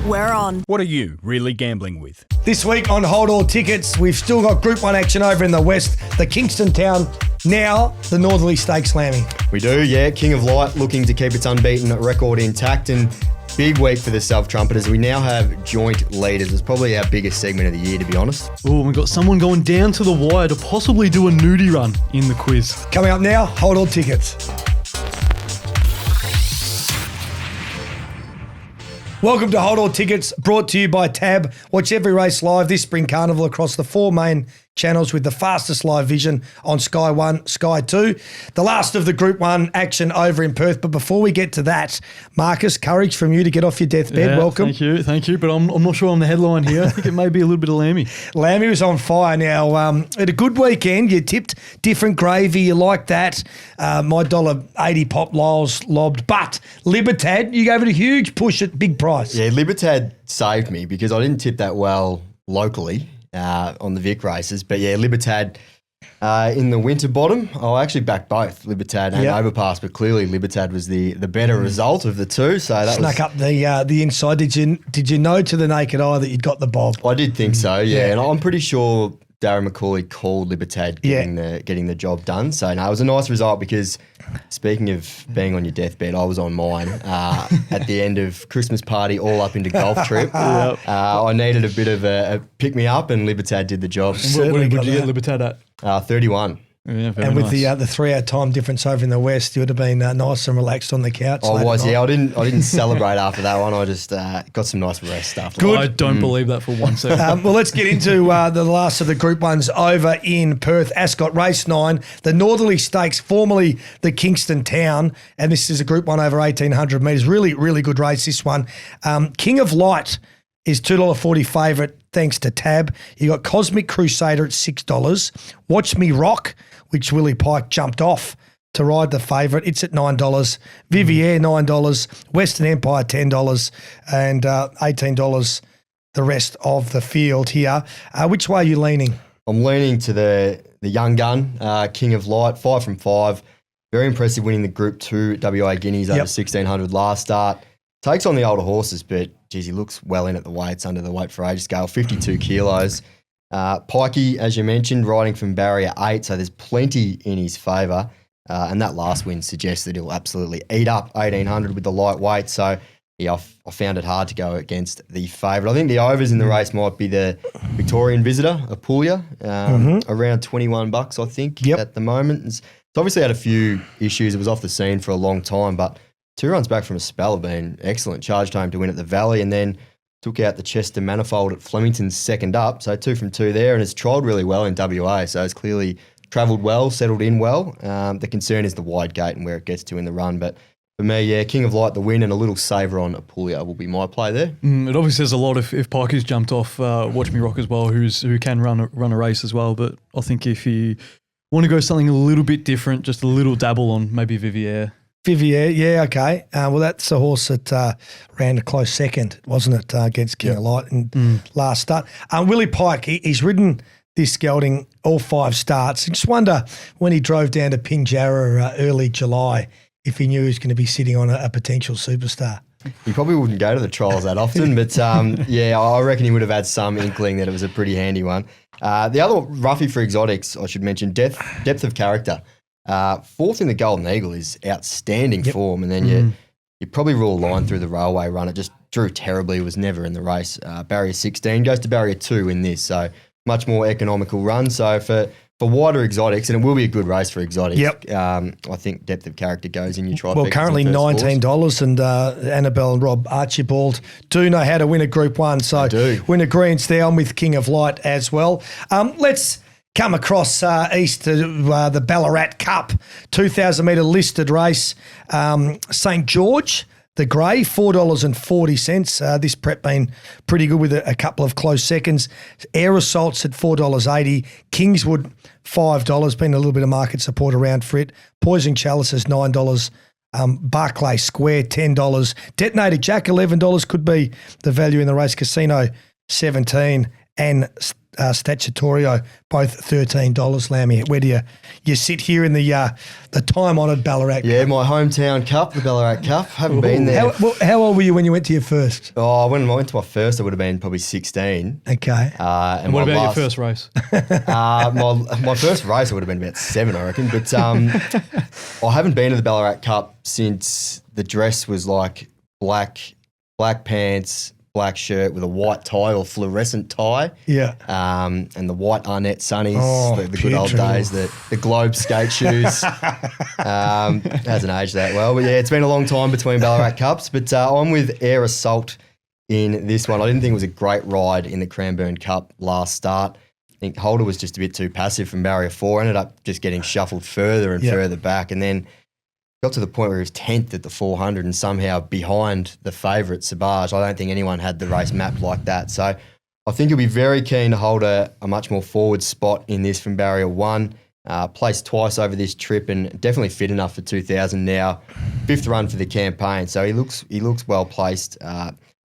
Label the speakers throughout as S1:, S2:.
S1: we're on.
S2: What are you really gambling with?
S3: This week on Hold All Tickets, we've still got Group 1 action over in the west, the Kingston Town, now the Northerly Stakes, Lamby.
S4: We do, yeah. King of Light looking to keep its unbeaten record intact, and big week for the Self Trumpeters. We now have joint leaders. It's probably our biggest segment of the year, to be honest.
S5: Oh, we've got someone going down to the wire to possibly do a nudie run in the quiz.
S3: Coming up now, Hold All Tickets. Welcome to Hold All Tickets, brought to you by Tab. Watch every race live this spring carnival across the 4 main channels with the fastest live vision on Sky 1, Sky 2. The last of the Group 1 action over in Perth. But before we get to that, Marcus, courage from you to get off your deathbed.
S5: Yeah,
S3: welcome.
S5: Thank you. But I'm not sure on the headline here. I think it may be a little bit of Lamby.
S3: Lamby was on fire now. Had a good weekend. You tipped different gravy. You like that. My $1.80 pop Lyles lobbed. But Libertad, you gave it a huge push at big price.
S4: Yeah, Libertad saved me because I didn't tip that well locally on the Vic races. But yeah, Libertad in the winter bottom, I actually backed both Libertad and Overpass, but clearly Libertad was the better result of the two. So that
S3: snuck up the inside. Did you know to the naked eye that you'd got the bob?
S4: I did think so, yeah. And I'm pretty sure Darren McCauley called Libertad getting the job done. So no, it was a nice result because speaking of being on your deathbed, I was on mine at the end of Christmas party, all up into golf trip. I needed a bit of a pick me up, and Libertad did the job.
S5: What did you get Libertad at?
S4: 31.
S5: Yeah,
S3: and with
S5: nice.
S3: the 3 hour time difference over in the west, you would have been nice and relaxed on the couch.
S4: I was, yeah. I didn't celebrate after that one. I just got some nice rest after.
S5: Good. I don't believe that for 1 second.
S3: Well, let's get into the last of the Group 1s over in Perth. Ascot Race 9, the Northerly Stakes, formerly the Kingston Town, and this is a Group 1 over 1,800 metres. Really, really good race, this one. King of Light is $2.40 favourite thanks to Tab. You got Cosmic Crusader at $6. Watch Me Rock, which Willie Pike jumped off to ride the favourite. It's at $9. Vivier, $9. Western Empire, $10. And $18 the rest of the field here. Which way are you leaning?
S4: I'm leaning to the young gun, King of Light, 5 from 5. Very impressive winning the Group 2 WA Guineas over 1,600 last start. Takes on the older horses, but geez, he looks well in at the weights under the weight for age scale, 52 kilos. Pikey, as you mentioned, riding from barrier 8, so there's plenty in his favour. And that last win suggests that he'll absolutely eat up 1,800 with the lightweight. So, yeah, I found it hard to go against the favourite. I think the overs in the race might be the Victorian Visitor, Apulia, around $21, I think, at the moment. It's obviously had a few issues. It was off the scene for a long time, but 2 runs back from a spell have been excellent. Charged home to win at the Valley and then took out the Chester Manifold at Flemington's second up. So 2 from 2 there, and it's trialled really well in WA. So it's clearly travelled well, settled in well. The concern is the wide gate and where it gets to in the run. But for me, yeah, King of Light, the win, and a little saver on Apulia will be my play there.
S5: It obviously says a lot if Pikey's jumped off Watch Me Rock as well, who can run a race as well. But I think if you want to go something a little bit different, just a little dabble on maybe Vivier.
S3: Vivier, yeah, okay. Well, that's a horse that ran a close second, wasn't it, against King of Light in last start. Willie Pike, he's ridden this gelding all 5 starts. I just wonder when he drove down to Pinjarra early July if he knew he was going to be sitting on a potential superstar.
S4: He probably wouldn't go to the trials that often, but yeah, I reckon he would have had some inkling that it was a pretty handy one. The other roughie for exotics, I should mention, depth of character. 4th in the Golden Eagle is outstanding form, and then you probably rule a line through the railway run. It just drew terribly, was never in the race. Barrier 16 goes to barrier 2 in this, so much more economical run. So for wider exotics, and it will be a good race for exotics, I think depth of character goes in your trifecta.
S3: Well, currently $19, and Annabelle and Rob Archibald do know how to win a Group 1, so win agreements there. I'm with King of Light as well. Let's come across east to the Ballarat Cup, 2,000 metre listed race. St George, the grey, $4.40. This prep been pretty good with a couple of close seconds. Air Assaults at $4.80. Kingswood, $5. Been a little bit of market support around for it. Poison Chalice is $9. Barclay Square, $10. Detonator Jack, $11 could be the value in the race. Casino, $17. and Statutorio, both $13, Lammy. Where do you sit here in the time-honoured Ballarat
S4: Yeah,
S3: Cup?
S4: my hometown cup, the Ballarat Cup. Haven't been there.
S3: How old were you when you went to your first?
S4: Oh, when I went to my first, I would have been probably 16.
S3: Okay.
S4: And
S5: What
S4: my
S5: about
S4: last-
S5: your first race?
S4: my first race, I would have been about 7, I reckon. But I haven't been to the Ballarat Cup since the dress was like black pants, black shirt with a white tie or fluorescent tie.
S3: Yeah.
S4: And the white Arnett sunnies,
S3: Oh,
S4: the good old
S3: beautiful.
S4: days, the Globe skate shoes. Hasn't aged that well. But yeah, it's been a long time between Ballarat Cups. But I'm with Air Assault in this one. I didn't think it was a great ride in the Cranbourne Cup last start. I think Holder was just a bit too passive from barrier 4, ended up just getting shuffled further and further back, and then got to the point where he was 10th at the 400 and somehow behind the favourite, Sabaj. I don't think anyone had the race mapped like that. So I think he'll be very keen to hold a much more forward spot in this from barrier 1. Placed twice over this trip and definitely fit enough for 2000 now. 5th run for the campaign. So he looks well placed.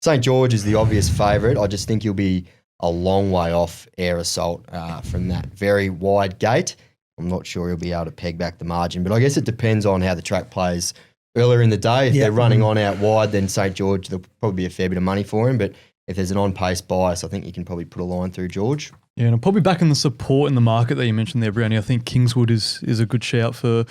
S4: St. George is the obvious favourite. I just think he'll be a long way off Air Assault from that very wide gate. I'm not sure he'll be able to peg back the margin, but I guess it depends on how the track plays earlier in the day. If they're running on out wide, then St. George, there'll probably be a fair bit of money for him. But if there's an on-pace bias, I think you can probably put a line through George.
S5: Yeah, and I'm probably back in the support in the market that you mentioned there, Brownie. I think Kingswood is a good shout for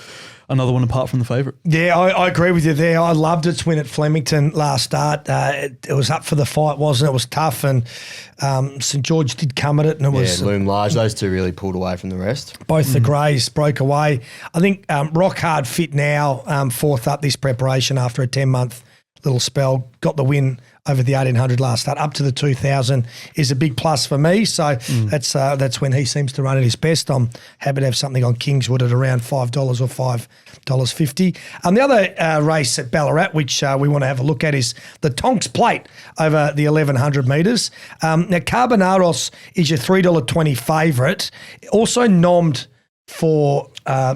S5: another one apart from the favourite.
S3: Yeah, I agree with you there. I loved its win at Flemington last start. It was up for the fight, wasn't it? It was tough, and St. George did come at it, and it was
S4: Loom Large. Those two really pulled away from the rest.
S3: both the greys broke away. I think Rock Hard Fit now, fourth up this preparation after a 10-month little spell, got the win over the 1800 last start. Up to the 2000 is a big plus for me. So that's when he seems to run at his best. I'm happy to have something on Kingswood at around $5 or $5.50. The other race at Ballarat, which we want to have a look at, is the Tonks Plate over the 1100 metres. Now, Carbonaros is your $3.20 favourite. Also nommed for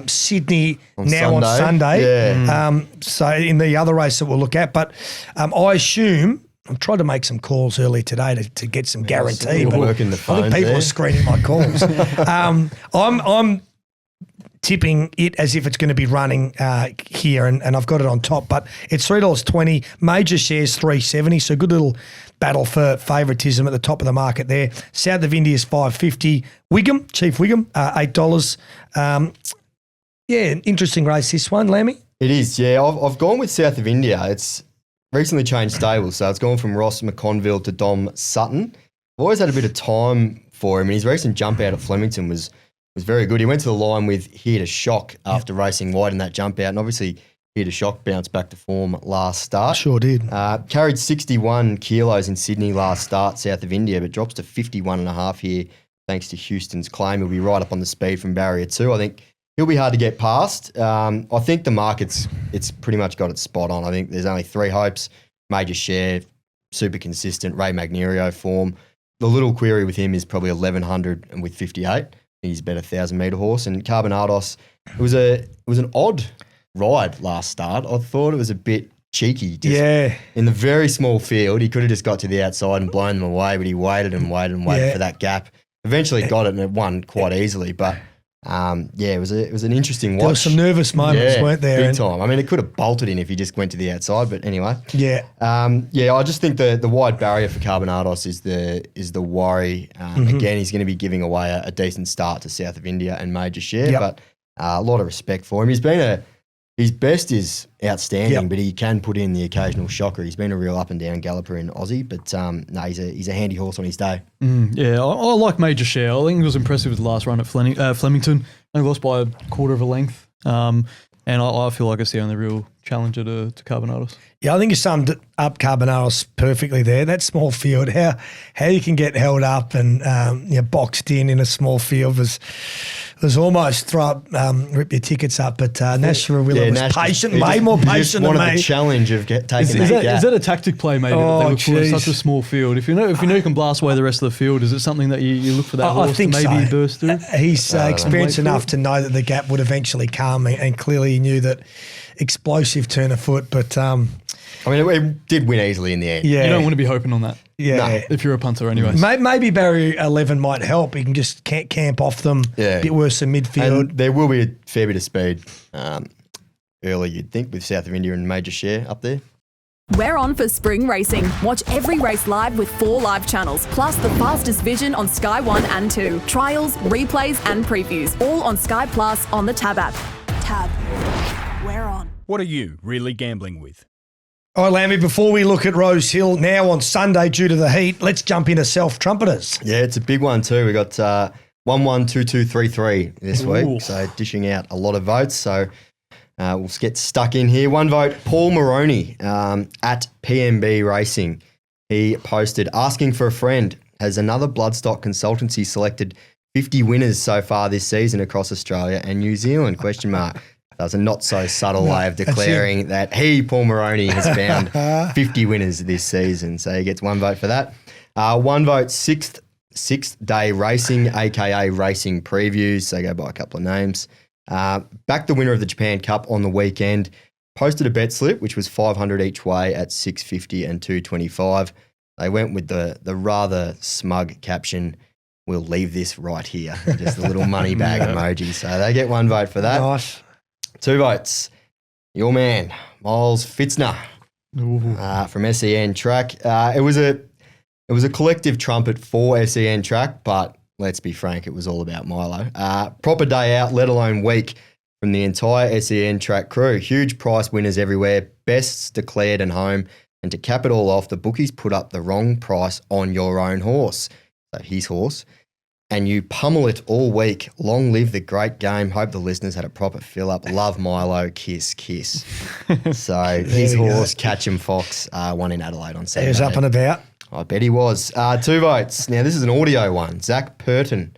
S3: Sydney on Sunday.
S4: Yeah.
S3: So in the other race that we'll look at, but I assume I'm trying to make some calls early today to get some guarantee.
S4: You're
S3: But
S4: working the
S3: I
S4: phones
S3: think people
S4: there.
S3: are screening my calls. I'm tipping it as if it's going to be running here, and I've got it on top. But it's $3.20. Major shares $3.70. So good little battle for favouritism at the top of the market there. South of India is $5.50. Wigham, Chief Wigham, $8. An interesting race this one, Lammy.
S4: It is, yeah. I've gone with South of India. It's recently changed stables, so it's gone from Ross McConville to Dom Sutton. I've always had a bit of time for him, and his recent jump out at Flemington was very good. He went to the line with Here to Shock after racing wide in that jump out, and obviously Here to Shock bounced back to form last start.
S3: Sure did.
S4: Carried 61 kilos in Sydney last start, South of India, but drops to 51.5 here thanks to Houston's claim. He'll be right up on the speed from barrier 2. I think he'll be hard to get past. I think the market's pretty much got it spot on. I think there's only 3 hopes. Major share, super consistent, Ray Magnerio form. The little query with him is probably 1100 and with 58. He's better 1,000-metre horse. And Carbonados, it was an odd ride last start. I thought it was a bit cheeky. In the very small field, he could have just got to the outside and blown them away, but he waited and waited and waited for that gap. Eventually got it and it won quite easily, but it was an interesting watch.
S3: There were some nervous moments, weren't there?
S4: Big time. I mean, it could have bolted in if he just went to the outside, but anyway.
S3: Yeah.
S4: I just think the wide barrier for Carbonados is the worry. Again, he's going to be giving away a decent start to South of India and Major Share, but a lot of respect for him. His best is outstanding, but he can put in the occasional shocker. He's been a real up and down galloper in Aussie, but he's a handy horse on his day.
S5: I like Major Share. I think he was impressive with the last run at Flemington. I think lost by a quarter of a length. And I feel like it's the only real challenger to Carbonados.
S3: Yeah, I think you summed up Carbonados perfectly there. That small field, how you can get held up and boxed in a small field was almost rip your tickets up. But Nashua Willa was patient, way more patient than me.
S4: The challenge of taking
S5: is that a tactic play maybe that they look for in such a small field? If you know you can blast away the rest of the field, is it something that you look for that horse to maybe burst through?
S3: He's experienced enough to know that the gap would eventually come, and clearly he knew that explosive turn of foot, but
S4: I mean, it did win easily in the end.
S3: Yeah.
S5: You don't want to be hoping on that
S3: Yeah.
S5: if you're a punter anyways.
S3: Maybe barrier 11 might help. You can just camp off them.
S4: Yeah.
S3: A bit worse than midfield.
S4: And there will be a fair bit of speed early, you'd think, with South of India and Major Share up there.
S1: We're on for spring racing. Watch every race live with 4 live channels, plus the fastest vision on Sky 1 and 2. Trials, replays and previews, all on Sky Plus on the Tab app. Tab. We're on.
S2: What are you really gambling with?
S3: All right, Lamby, before we look at Rosehill now on Sunday due to the heat, let's jump into Self Trumpeters.
S4: Yeah, it's a big one too. We got 112233 this week,
S5: Ooh.
S4: so dishing out a lot of votes. So we'll get stuck in here. One vote, Paul Moroney at PMB Racing. He posted, asking for a friend. Has another bloodstock consultancy selected 50 winners so far this season across Australia and New Zealand? Question mark. That was a not so subtle way of declaring that he, Paul Moroney, has found 50 winners this season. So he gets one vote for that. One vote, sixth day racing, aka racing previews. So go by a couple of names. Back the winner of the Japan Cup on the weekend. Posted a bet slip, which was 500 each way at 650 and 225. They went with the rather smug caption, "We'll leave this right here." Just a little money bag emoji. So they get one vote for that.
S3: Nice.
S4: 2 votes. Your man, Miles Fitzner from SEN Track. It was a collective trumpet for SEN Track, but let's be frank, it was all about Milo. Proper day out, let alone week, from the entire SEN Track crew. Huge price winners everywhere, bests declared and home. And to cap it all off, the bookies put up the wrong price on your own horse, so his horse, and you pummel it all week. Long live the great game. Hope the listeners had a proper fill up. Love Milo. Kiss, kiss. So his horse, Catch 'em Fox, won in Adelaide on Saturday.
S3: He was up and about.
S4: I bet he was. 2 votes. Now, this is an audio one. Zach Purton.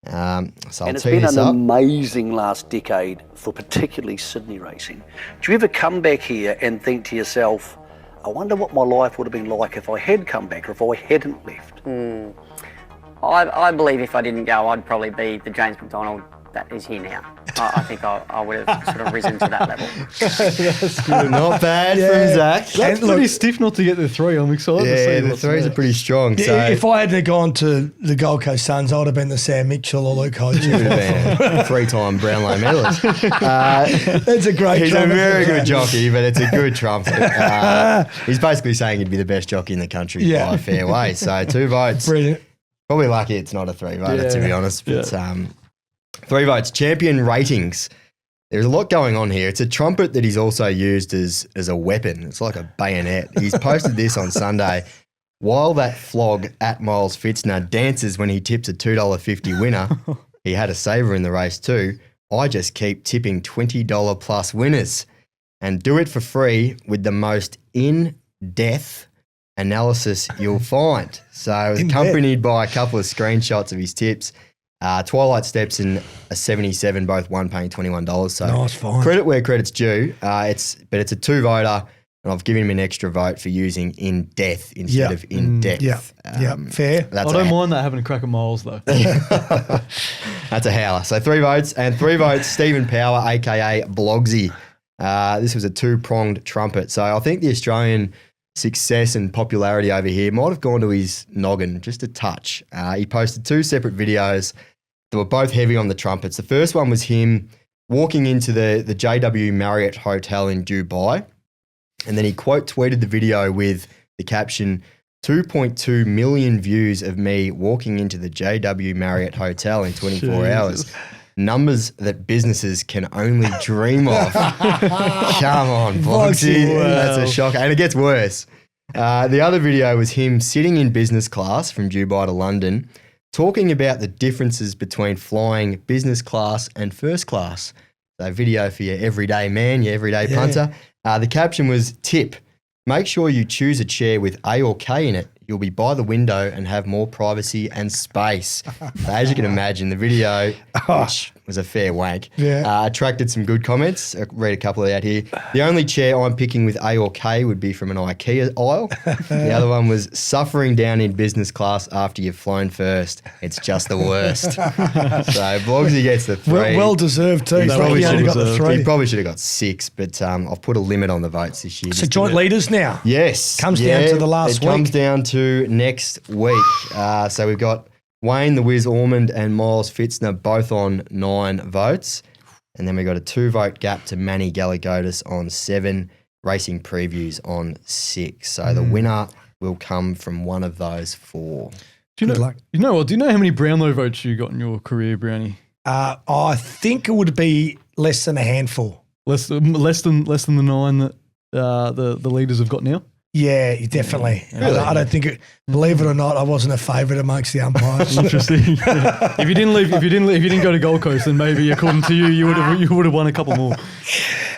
S4: So
S6: And
S4: I'll
S6: it's
S4: tee
S6: been
S4: this
S6: an
S4: up.
S6: amazing last decade for particularly Sydney racing. Do you ever come back here and think to yourself, I wonder what my life would have been like if I had come back or if I hadn't left?
S7: I believe if I didn't go, I'd probably be the James McDonald that is here now. I think I would have sort of risen to that level.
S4: Not bad from Zach.
S5: That's pretty stiff not to get the 3. I'm excited to see
S4: Yeah, the
S5: what's
S4: threes are
S5: next.
S4: pretty strong. So
S3: Yeah, if I hadn't gone to the Gold Coast Suns, I would have been the Sam Mitchell or Luke Hodge.
S4: would have been a 3-time Brownlow medalist.
S3: That's a great
S4: He's
S3: trumpet.
S4: a very good jockey, but it's a good trumpet. He's basically saying he'd be the best jockey in the country by a fair way. So 2 votes.
S3: Brilliant.
S4: Probably lucky it's not a 3-voter, to be honest. But 3 votes. Champion ratings. There's a lot going on here. It's a trumpet that he's also used as a weapon. It's like a bayonet. He's posted this on Sunday. While that flog at Miles Fitzner dances when he tips a $2.50 winner, he had a saver in the race too. I just keep tipping $20 plus winners and do it for free with the most in-depth analysis you'll find. So it was accompanied by a couple of screenshots of his tips. Twilight Steps and a 77, both one paying $21. So
S3: Nice find.
S4: credit where credit's due. It's a 2-voter, and I've given him an extra vote for using in depth instead of in depth.
S3: Yeah, fair.
S4: That's
S5: I don't mind that having a crack at Miles though.
S4: That's a howler. So 3 votes and 3 votes. Stephen Power, aka Blogsy. This was a 2-pronged trumpet. So I think the Australian success and popularity over here might have gone to his noggin just a touch. He posted 2 separate videos that were both heavy on the trumpets. The first one was him walking into the JW Marriott Hotel in Dubai, and then he quote tweeted the video with the caption, 2.2 million views of me walking into the JW Marriott Hotel in 24 hours. Numbers that businesses can only dream of. Come on, Boxy.
S3: Wow.
S4: That's a shocker. And it gets worse. The other video was him sitting in business class from Dubai to London, talking about the differences between flying business class and first class. So video for your everyday man, your everyday punter. The caption was, tip, make sure you choose a chair with A or K in it. You'll be by the window and have more privacy and space. So as you can imagine, the video, which was a fair wank.
S3: Yeah.
S4: Attracted some good comments. I'll read a couple out here. The only chair I'm picking with A or K would be from an IKEA aisle. The other one was suffering down in business class after you've flown first. It's just the worst. So Blogsy gets the 3.
S3: Well deserved too. He's
S4: Probably
S3: only
S4: should
S3: got the
S4: have-
S3: 3.
S4: He probably should have got 6, but I've put a limit on the votes this year.
S3: So
S4: just
S3: joint
S4: to-
S3: leaders now.
S4: Yes.
S3: Comes down to the last
S4: It comes
S3: week.
S4: down to next week. So we've got Wayne the Wiz Ormond and Miles Fitzner both on 9 votes. And then we've got a 2-vote gap to Manny Galagotis on 7, Racing Previews on 6. So the winner will come from one of those 4.
S5: Do you
S3: Good
S5: know?
S3: luck.
S5: You know what? Do you know how many Brownlow votes you got in your career, Brownie?
S3: I think it would be less than a handful.
S5: Less than the 9 that the leaders have got now.
S3: Yeah, definitely. I don't think it. Believe it or not, I wasn't a favourite amongst the umpires.
S5: Interesting. Yeah. If you didn't go to Gold Coast, then maybe according to you, you would have won a couple more.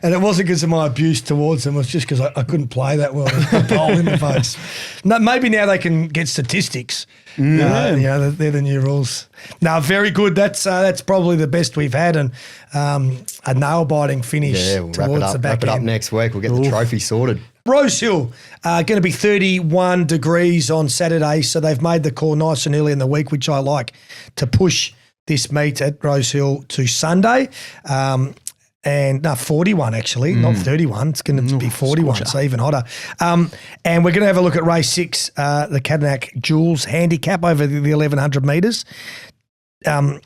S3: And it wasn't because of my abuse towards them. It was just because I couldn't play that well. The poll in the votes. No, maybe now they can get statistics.
S5: Yeah.
S3: They're the new rules. No, very good. That's probably the best we've had, and a nail-biting finish
S4: Yeah, we'll
S3: towards the back
S4: wrap it up
S3: end.
S4: next week. We'll get the trophy sorted.
S3: Rosehill, going to be 31 degrees on Saturday, so they've made the call nice and early in the week, which I like, to push this meet at Rosehill to Sunday. 41 actually, not 31. It's going to be 41, so even hotter. And we're going to have a look at race 6, the Catanach Jules Handicap over the 1,100 metres. 2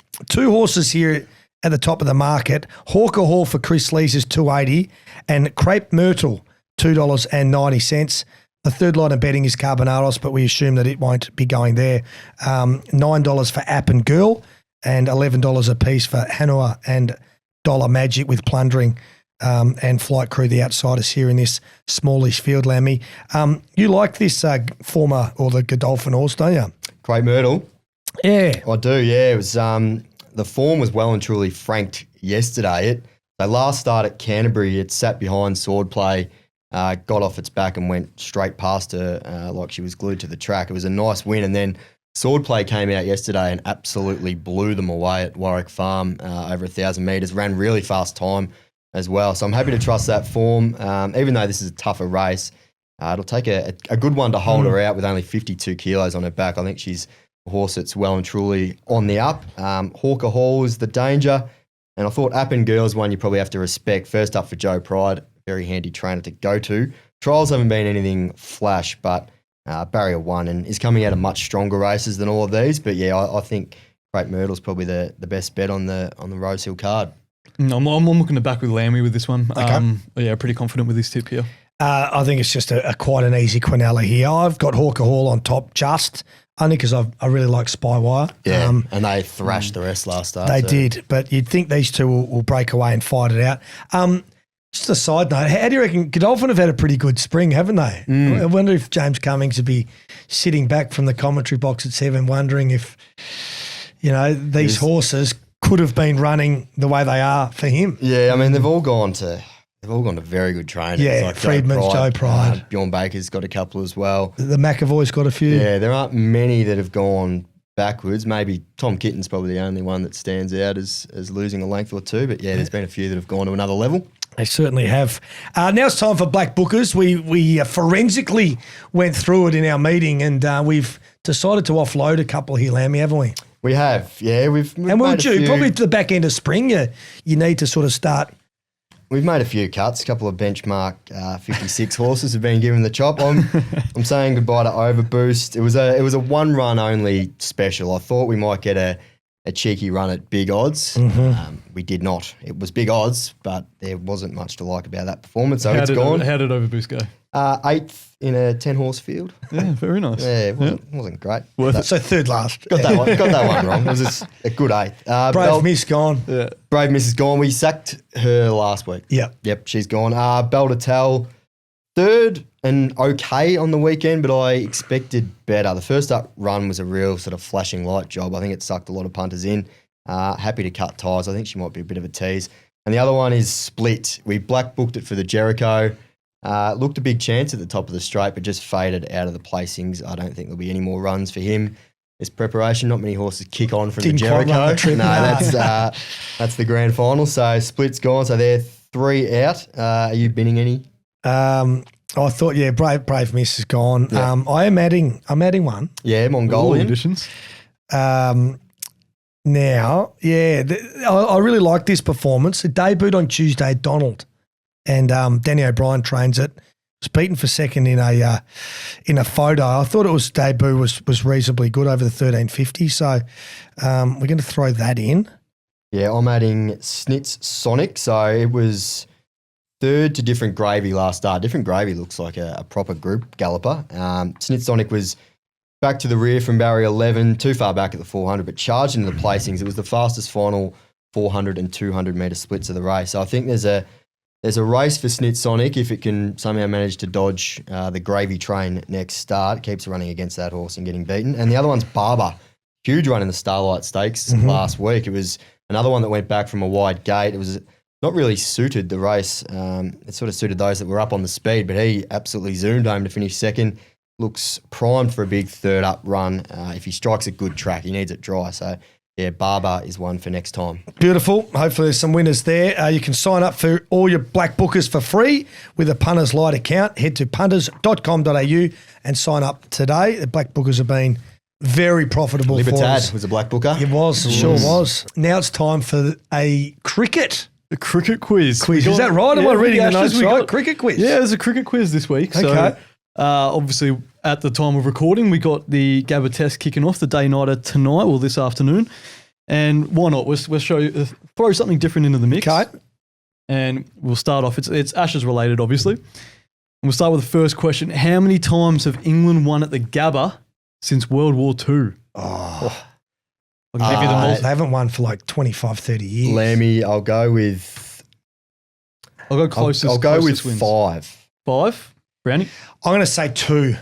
S3: horses here at the top of the market. Hawker Hall for Chris Lees is $2.80 and Crepe Myrtle, $2.90. The third line of betting is Carbonaros, but we assume that it won't be going there. $9 for App and Girl and $11 a piece for Hanua and Dollar Magic with Plundering and Flight Crew, the outsiders here in this smallish field, Lammy. You like this former or the Godolphin horse, don't you?
S4: Crepe Myrtle.
S3: Yeah.
S4: I do, yeah. It was the form was well and truly franked yesterday. They last start at Canterbury, it sat behind Swordplay, got off its back and went straight past her like she was glued to the track. It was a nice win, and then Swordplay came out yesterday and absolutely blew them away at Warwick Farm over 1,000 metres, ran really fast time as well. So I'm happy to trust that form. Even though this is a tougher race, it'll take a good one to hold her out with only 52 kilos on her back. I think she's a horse that's well and truly on the up. Hawker Hall is the danger. And I thought App and Girl's one you probably have to respect. First up for Joe Pride, very handy trainer to go to. Trials haven't been anything flash, but barrier 1 and is coming out of much stronger races than all of these. But yeah, I think Crepe Myrtle's probably the best bet on the Rosehill card.
S5: I'm looking to back with Lamby with this one.
S3: Okay.
S5: Pretty confident with this tip here.
S3: I think it's just a quite an easy quinella here. I've got Hawker Hall on top just only because I really like Spywire.
S4: Yeah, and they thrashed the rest last start.
S3: They did, but you'd think these two will break away and fight it out. Just a side note, how do you reckon Godolphin have had a pretty good spring, haven't they? I wonder if James Cummings would be sitting back from the commentary box at 7 wondering if, these horses could have been running the way they are for him.
S4: Yeah, I mean, they've all gone to very good trainers.
S3: Yeah,
S4: like
S3: Friedman's Joe Pride.
S4: Bjorn Baker's got a couple as well.
S3: The McAvoy's got a few.
S4: Yeah, there aren't many that have gone backwards. Maybe Tom Kitten's probably the only one that stands out as losing a length or two. But yeah, there's been a few that have gone to another level.
S3: They certainly have. Now it's time for Black Bookers. We forensically went through it in our meeting, and we've decided to offload a couple here, Lammy, haven't we?
S4: We have, yeah. We've
S3: And we'll
S4: made a
S3: do
S4: few,
S3: probably to the back end of spring. You need to sort of start.
S4: We've made a few cuts. A couple of benchmark 56 horses have been given the chop. I'm saying goodbye to Overboost. It was a one run only special. I thought we might get a cheeky run at big odds. We did not. It was big odds, but there wasn't much to like about that performance. So it's gone.
S5: How did Overboost go?
S4: 8th in a 10-horse field.
S5: Yeah, very nice.
S4: Yeah, it wasn't great.
S3: So third last.
S4: Got that one wrong. It was just a good 8th.
S3: Brave Miss gone.
S5: Yeah.
S4: Brave Miss is gone. We sacked her last week. Yep, she's gone. Bell to Tell, 3rd and okay on the weekend, but I expected better. The first up run was a real sort of flashing light job. I think it sucked a lot of punters in. Happy to cut ties. I think she might be a bit of a tease. And the other one is Split. We black booked it for the Jericho. Looked a big chance at the top of the straight, but just faded out of the placings. I don't think there'll be any more runs for him. there's preparation. Not many horses kick on from
S3: Didn't
S4: the
S3: quite run
S4: Jericho.
S3: the trip,
S4: No,
S3: nah.
S4: that's the grand final. So split's gone. So they're 3 out. Are you binning any?
S3: I thought, Brave Miss is gone.
S4: Yeah.
S3: I'm adding one.
S4: Yeah,
S5: All
S4: Mongolian.
S5: additions.
S3: Now, I really like this performance. It debuted on Tuesday at Donald, and Danny O'Brien trains it. Was beaten for second in a photo. I thought its debut was reasonably good over the 1350. So we're going to throw that in.
S4: Yeah, I'm adding Snitz Sonic. So it was third to Different Gravy last start. Different Gravy looks like a proper group galloper. Snitz Sonic was back to the rear from barrier 11, too far back at the 400, but charged into the placings. It was the fastest final 400 and 200 metre splits of the race. So I think there's a race for Snit Sonic if it can somehow manage to dodge the Gravy train next start. It keeps running against that horse and getting beaten. And the other one's Barber. Huge run in the Starlight Stakes last week. It was another one that went back from a wide gate. It was not really suited the race. It sort of suited those that were up on the speed, but he absolutely zoomed home to finish second. Looks primed for a big third up run. If he strikes a good track, he needs it dry. So, yeah, Barber is one for next time.
S3: Beautiful. Hopefully there's some winners there. You can sign up for all your black bookers for free with a Punters Lite account. Head to punters.com.au and sign up today. The black bookers have been very profitable for us.
S4: Libertad was a black booker.
S3: It was, sure was. Now it's time for a cricket
S5: The cricket quiz.
S3: Is that right? Am I reading the notes right? Cricket quiz.
S5: Yeah, there's a cricket quiz this week.
S3: Okay.
S5: So, obviously, at the time of recording, we got the Gabba test kicking off the day-nighter tonight, or this afternoon. And why not? We'll throw something different into the mix.
S3: Okay.
S5: And we'll start off. It's Ashes related, obviously. And we'll start with the first question. How many times have England won at the Gabba since World War II?
S3: Oh.
S5: I'll give you the most.
S3: They haven't won for like 25, 30 years.
S4: Lammy, I'll go with
S5: I'll go closest.
S4: I'll go with
S5: wins.
S4: 5.
S5: 5? Brownie?
S3: I'm going to say 2.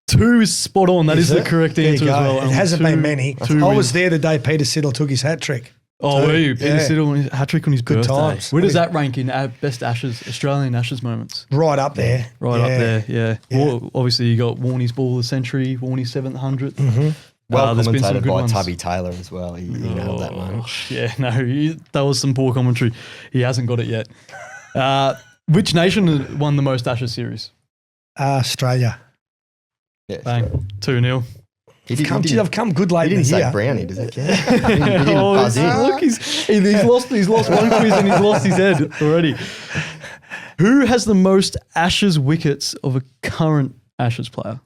S5: 2 is spot on. That is the
S3: it?
S5: correct
S3: There you
S5: answer as
S3: go.
S5: well.
S3: It
S5: And
S3: hasn't
S5: two-
S3: been many.
S5: two
S3: I
S5: wins.
S3: was there the day Peter Siddle took his hat trick.
S5: Oh, were you? Peter
S3: Yeah.
S5: Siddle on his hat trick on his
S3: Good
S5: birthday.
S3: times.
S5: Where does that rank in best Ashes, Australian Ashes moments?
S3: Right up there.
S5: Right up there, yeah.
S3: Yeah.
S5: Well, obviously, you got Warnie's Ball of the Century, Warnie's 700th.
S3: Mm-hmm.
S4: Well
S5: there's been some
S4: commentated
S5: good
S4: by
S5: ones.
S4: Tubby Taylor as well. He nailed that moment.
S5: Yeah, no, that was some poor commentary. He hasn't got it yet. Which nation won the most Ashes series?
S3: Australia.
S4: Yeah,
S5: Bang, 2-0.
S3: I've come good late
S4: He
S3: in
S4: didn't
S3: the
S4: say
S3: year.
S4: Brownie, does that count? He didn't
S5: Oh,
S4: buzz in.
S5: look, he's lost one quiz and he's lost his head already. Who has the most Ashes wickets of a current Ashes player?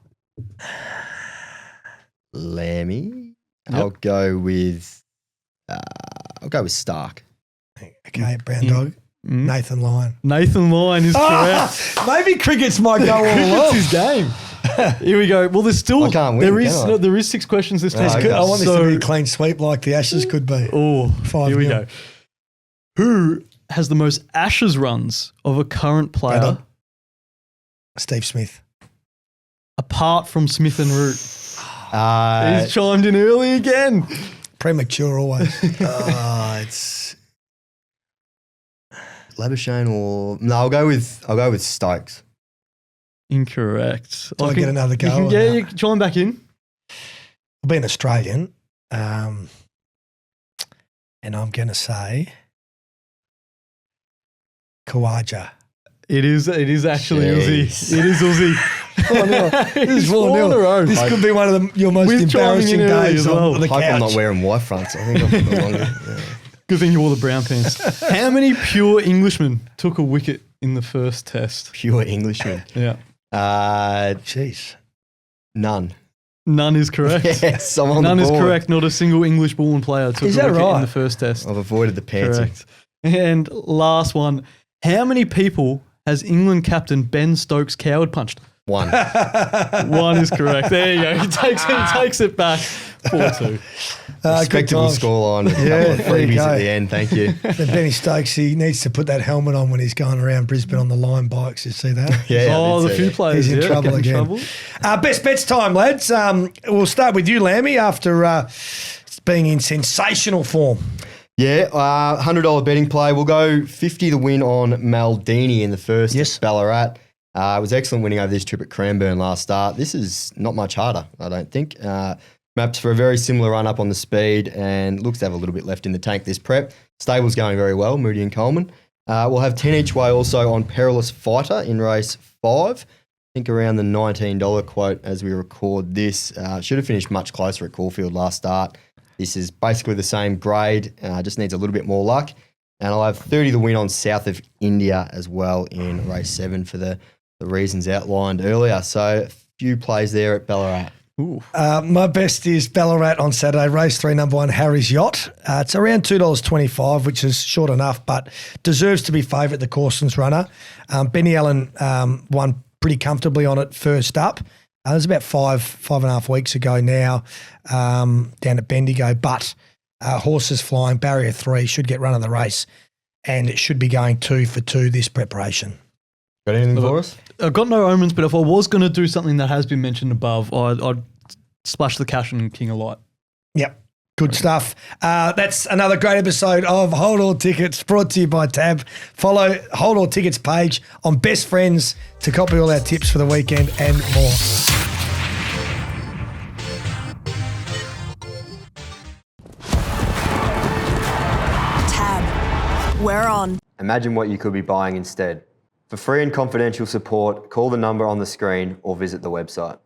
S4: Lammy.
S5: Yep.
S4: I'll go with Stark.
S3: Okay, Brown Dog. Nathan Lyon.
S5: Nathan Lyon is correct.
S3: Maybe cricket's my go all
S5: Cricket's
S3: along.
S5: his game. Here we go. Well, there's still
S4: I can't win,
S5: there
S4: can I?
S5: is 6 questions this
S3: That's
S5: time.
S3: good. I want this to
S5: So-
S3: be a clean sweep like the Ashes could be.
S5: Oh,
S3: 5-0.
S5: here we go. Who has the most Ashes runs of a current player
S3: Adam. Steve Smith.
S5: apart from Smith and Root?
S4: Uh,
S5: He's chimed in early again.
S3: Premature always.
S4: it's Labuschagne or no? I'll go with Stokes.
S5: Incorrect.
S3: Do I get another go or
S5: Yeah,
S3: no?
S5: you can chime back in.
S3: I'll be an Australian. And I'm going to say Kawaja.
S5: It is actually
S4: Jeez.
S5: Uzi. It is Uzi.
S3: This is 4-0.
S5: Four in a row.
S3: This could be one of your most
S5: With chiming
S3: embarrassing
S5: in early
S3: days
S5: as well.
S3: on the
S4: Hope
S3: couch.
S4: I'm not wearing white fronts. I think I've got the longer. Yeah.
S5: Good thing you wore the brown pants. How many pure Englishmen took a wicket in the first test?
S4: Pure Englishman.
S5: Yeah.
S3: Jeez.
S4: None.
S5: None is correct.
S4: Yes, I'm on
S5: None
S4: the
S5: is
S4: board.
S5: correct. Not a single English-born player took
S3: Is
S5: a
S3: that
S5: wicket in
S3: right?
S5: the first test.
S4: I've avoided the pantsing.
S5: Correct. And last one. How many people has England captain Ben Stokes coward punched?
S4: 1.
S5: One is correct. There you go. He takes it back. 4-2.
S3: Good
S4: Respectable
S3: times.
S4: scoreline. A couple
S3: Yeah,
S4: of
S3: there you
S4: freebies
S3: go.
S4: at the end. Thank you.
S3: But Benny Stokes, he needs to put that helmet on when he's going around Brisbane on the Lime bikes. You see that?
S4: Yeah.
S5: Oh,
S4: I
S5: the
S4: did see
S5: few
S4: that.
S5: players
S3: He's in trouble
S5: getting
S3: again.
S5: trouble.
S3: Best bets time, lads. We'll start with you, Lammy, after being in sensational form.
S4: Yeah, $100 betting play. We'll go 50 to win on Maldini in the first
S3: Yes.
S4: at Ballarat. It was excellent winning over this trip at Cranbourne last start. This is not much harder, I don't think. Maps for a very similar run up on the speed and looks to have a little bit left in the tank this prep. Stable's going very well, Moody and Coleman. We'll have 10 each way also on Perilous Fighter in race 5. I think around the $19 quote as we record this. Should have finished much closer at Caulfield last start. This is basically the same grade, just needs a little bit more luck. And I'll have 30 to win on South of India as well in race 7 for the reasons outlined earlier. So a few plays there at Ballarat.
S3: My best is Ballarat on Saturday, race 3, number 1, Harry's Yacht. It's around $2.25, which is short enough, but deserves to be favourite, the Corson's runner. Benny Allen won pretty comfortably on it first up. It was about five and a half weeks ago now down at Bendigo, but horses flying, barrier 3, should get run of the race, and it should be going 2 for 2 this preparation.
S4: Got anything for us?
S5: I've got no omens, but if I was going to do something that has been mentioned above, I'd splash the cash on King of Light.
S3: Yep. Good stuff. That's another great episode of Hold All Tickets, brought to you by Tab. Follow Hold All Tickets page on Best Friends to copy all our tips for the weekend and more.
S1: Tab. We're on.
S4: Imagine what you could be buying instead. For free and confidential support, call the number on the screen or visit the website.